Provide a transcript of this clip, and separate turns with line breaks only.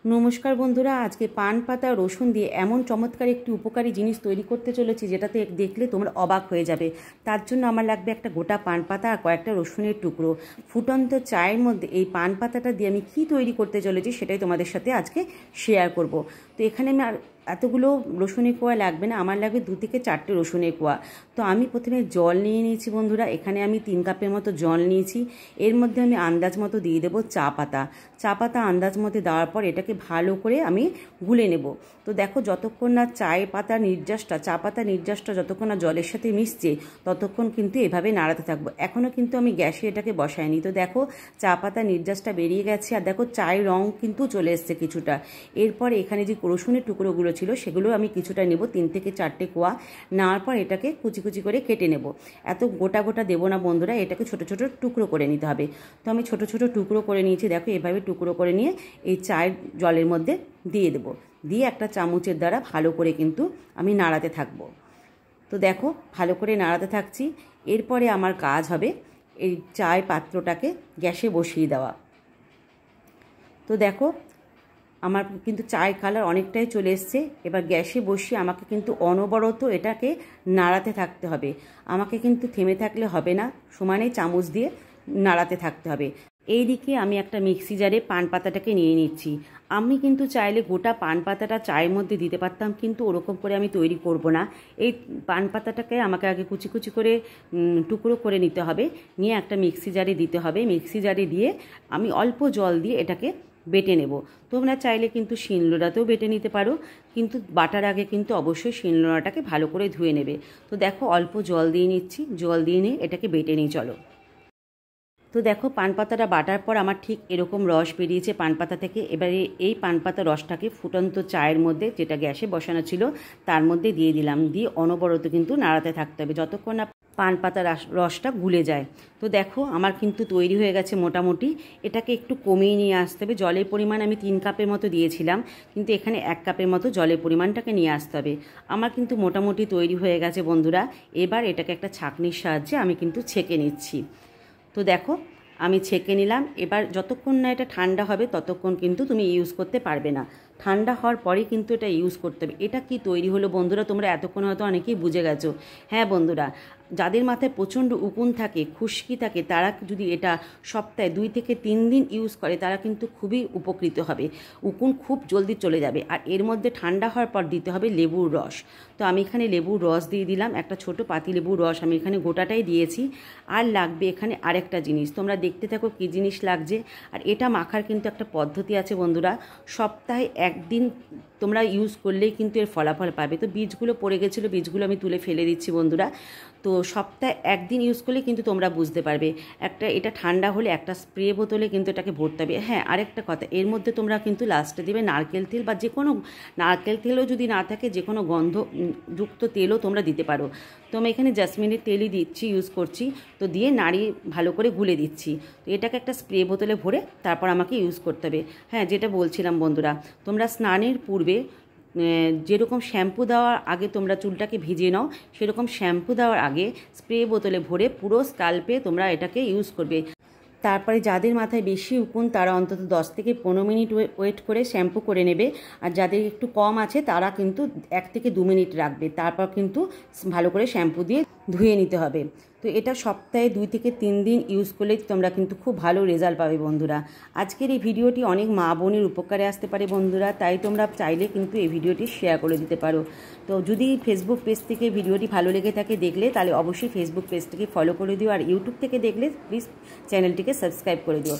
নমস্কার বন্ধুরা, আজকে পান পাতা রসুন দিয়ে এমন চমৎকার একটি উপকারী জিনিস তৈরি করতে চলেছি যেটাতে দেখলে তোমরা অবাক হয়ে যাবে। তার জন্য আমার লাগবে একটা গোটা পান পাতা আর কয়েকটা রসুনের টুকরো। ফুটন্ত চায়ের মধ্যে এই পান পাতাটা দিয়ে আমি কী তৈরি করতে চলেছি সেটাই তোমাদের সাথে আজকে শেয়ার করব। তো এখানে আমি এতগুলো রসুনের কোয়া লাগবে না, আমার লাগবে 2 থেকে 4টে রসুনের কোয়া। তো আমি প্রথমে জল নিয়ে নিয়েছি বন্ধুরা, এখানে আমি 3 কাপের মতো জল নিয়েছি। এর মধ্যে আমি আন্দাজ মতো দিয়ে দেবো চা পাতা আন্দাজ মতো দেওয়ার পর এটাকে ভালো করে আমি গুলে নেব। তো দেখো, যতক্ষণ না চা পাতা নির্যাসটা যতক্ষণ না জলের সাথে মিশছে ততক্ষণ কিন্তু এভাবে নাড়াতে থাকবো। এখনও কিন্তু আমি গ্যাসে এটাকে বসাইনি। তো দেখো, চা পাতা নির্যাসটা বেরিয়ে গেছে আর দেখো চায়ের রং কিন্তু চলে এসছে কিছুটা। এরপর এখানে যে রসুনের টুকরোগুলো ছিল সেগুলো আমি কিছুটা নেব, 3 থেকে 4টে কোয়া। নেওয়ার পর এটাকে কুচি কুচি করে কেটে নেব। এত গোটা গোটা দেবো না বন্ধুরা, এটাকে ছোট ছোট টুকরো করে নিতে হবে। তো আমি ছোট ছোট টুকরো করে নিয়েছি। দেখো, এভাবে টুকরো করে নিয়ে এই চায়ের জলের মধ্যে দিয়ে দেবো। দিয়ে একটা চামচের দ্বারা ভালো করে কিন্তু আমি নাড়াতে থাকবো। তো দেখো, ভালো করে নাড়াতে থাকছি। এরপরে আমার কাজ হবে এই চায়ের পাত্রটাকে গ্যাসে বসিয়ে দেওয়া। তো দেখো, আমার কিন্তু চায়ের কালার অনেকটাই চলে এসছে। এবার গ্যাসে বসিয়ে আমাকে কিন্তু অনবরত এটাকে নাড়াতে থাকতে হবে। আমাকে কিন্তু থেমে থাকলে হবে না, সমানে চামচ দিয়ে নাড়াতে থাকতে হবে। এই দিকে আমি একটা মিক্সি জারে পান পাতাটাকে নিয়ে নিচ্ছি। আমি কিন্তু চাইলে গোটা পান পাতাটা চায়ের মধ্যে দিতে পারতাম, কিন্তু ওরকম করে আমি তৈরি করব না। এই পান পাতাটাকে আমাকে আগে কুচি কুচি করে টুকরো করে নিতে হবে, নিয়ে একটা মিক্সি জারে দিতে হবে। মিক্সি জারে দিয়ে আমি অল্প জল দিয়ে এটাকে বেটে নেব। তোমরা চাইলে কিন্তু শিলনোড়াতেও বেটে নিতে পারো, কিন্তু বাটার আগে কিন্তু অবশ্যই শিলনোড়াটাকে ভালো করে ধুয়ে নেবে। তো দেখো, অল্প জল দিয়ে নিচ্ছি, জল দিয়ে নিয়ে এটাকে বেটে নিই। চলো। তো দেখো, পান পাতাটা বাটার পর আমার ঠিক এরকম রস বেরিয়েছে পান পাতা থেকে। এবারে এই পান পাতা রসটাকে ফুটন্ত চায়ের মধ্যে, যেটা গ্যাসে বসানো ছিল, তার মধ্যে দিয়ে দিলাম। দিয়ে অনবরত কিন্তু নাড়াতে থাকতে হবে যতক্ষণ না পান পাতা রসটা গুলে যায়। তো দেখো, আমার কিন্তু তৈরি হয়ে গেছে মোটামুটি। এটাকে একটু কমিয়ে নিয়ে আসতে হবে। জলের পরিমাণ আমি 3 কাপের মতো দিয়েছিলাম, কিন্তু এখানে 1 কাপের মতো জলের পরিমাণটাকে নিয়ে আসতে হবে। আমার কিন্তু মোটামুটি তৈরি হয়ে গেছে বন্ধুরা। এবার এটাকে একটা ছাঁকনির সাহায্যে আমি কিন্তু ছেঁকে নিচ্ছি। তো দেখো, আমি ছেঁকে নিলাম। এবার যতক্ষণ না এটা ঠান্ডা হবে ততক্ষণ কিন্তু তুমি ইউজ করতে পারবে না। ঠান্ডা হওয়ার পরেই কিন্তু এটা ইউজ করতে হবে। এটা কি তৈরি হলো বন্ধুরা, তোমরা এতক্ষণ হয়তো অনেকেই বুঝে গেছো। হ্যাঁ বন্ধুরা, যাদের মাথায় প্রচণ্ড উকুন থাকে, খুশকি থাকে, তারা যদি এটা সপ্তাহে 2 থেকে 3 দিন ইউজ করে তারা কিন্তু খুবই উপকৃত হবে। উকুন খুব জলদি চলে যাবে। আর এর মধ্যে ঠান্ডা হওয়ার পর দিতে হবে লেবুর রস। তো আমি এখানে লেবুর রস দিয়ে দিলাম, একটা ছোট পাতি লেবুর রস আমি এখানে গোটাটাই দিয়েছি। আর লাগবে এখানে আরেকটা জিনিস, তোমরা দেখতে থাকো কী জিনিস লাগছে। আর এটা মাখার কিন্তু একটা পদ্ধতি আছে বন্ধুরা। সপ্তাহে 1 দিন তোমরা ইউজ করলেই কিন্তু এর ফলাফল পাবে। তো বীজগুলো পড়ে গেছিলো, বীজগুলো আমি তুলে ফেলে দিচ্ছি বন্ধুরা। তো সপ্তাহে 1 দিন ইউজ করলে কিন্তু তোমরা বুঝতে পারবে। এটা ঠান্ডা হলে একটা স্প্রে বোতলে কিন্তু এটাকে ভরতে হবে। হ্যাঁ, আরেকটা কথা, এর মধ্যে তোমরা কিন্তু লাস্টে দেবে নারকেল তেল, বা যে কোনো নারকেল তেলও যদি না থাকে যে কোনো গন্ধযুক্ত তেলও তোমরা দিতে পারো। তো আমি এখানে জেসমিনের তেলই ইউজ করছি। তো দিয়ে নাড়িয়ে ভালো করে গুলে দিচ্ছি। তো এটাকে একটা স্প্রে বোতলে ভরে তারপর আমাকে ইউজ করতে হবে। হ্যাঁ, যেটা বলছিলাম বন্ধুরা, তোমরা স্নানের পূর্বে যেরকম শ্যাম্পু দেওয়ার আগে তোমরা চুলটাকে ভিজিয়ে নাও, সেরকম শ্যাম্পু দেওয়ার আগে স্প্রে বোতলে ভরে পুরো স্কাল্পে তোমরা এটাকে ইউজ করবে। তারপরে যাদের মাথায় বেশি উকুন তারা অন্তত 10 থেকে 15 মিনিট ওয়েট করে শ্যাম্পু করে নেবে। আর যাদের একটু কম আছে তারা কিন্তু 1 থেকে 2 মিনিট রাখবে। তারপর কিন্তু ভালো করে শ্যাম্পু দিয়ে ধুয়ে নিতে হবে। তো এটা সপ্তাহে 2 থেকে 3 দিন ইউজ করলে তোমরা কিন্তু খুব ভালো রেজাল্ট পাবে বন্ধুরা। আজকের এই ভিডিওটি অনেক মা বোনের উপকারে আসতে পারে বন্ধুরা, তাই তোমরা চাইলে কিন্তু এই ভিডিওটি শেয়ার করে দিতে পারো। তো যদি ফেসবুক পেজ থেকে ভিডিওটি ভালো লেগে থাকে দেখলে, তাহলে অবশ্যই ফেসবুক পেজটিকে ফলো করে দিও। আর ইউটিউব থেকে দেখলে প্লিজ চ্যানেলটিকে সাবস্ক্রাইব করে দিও।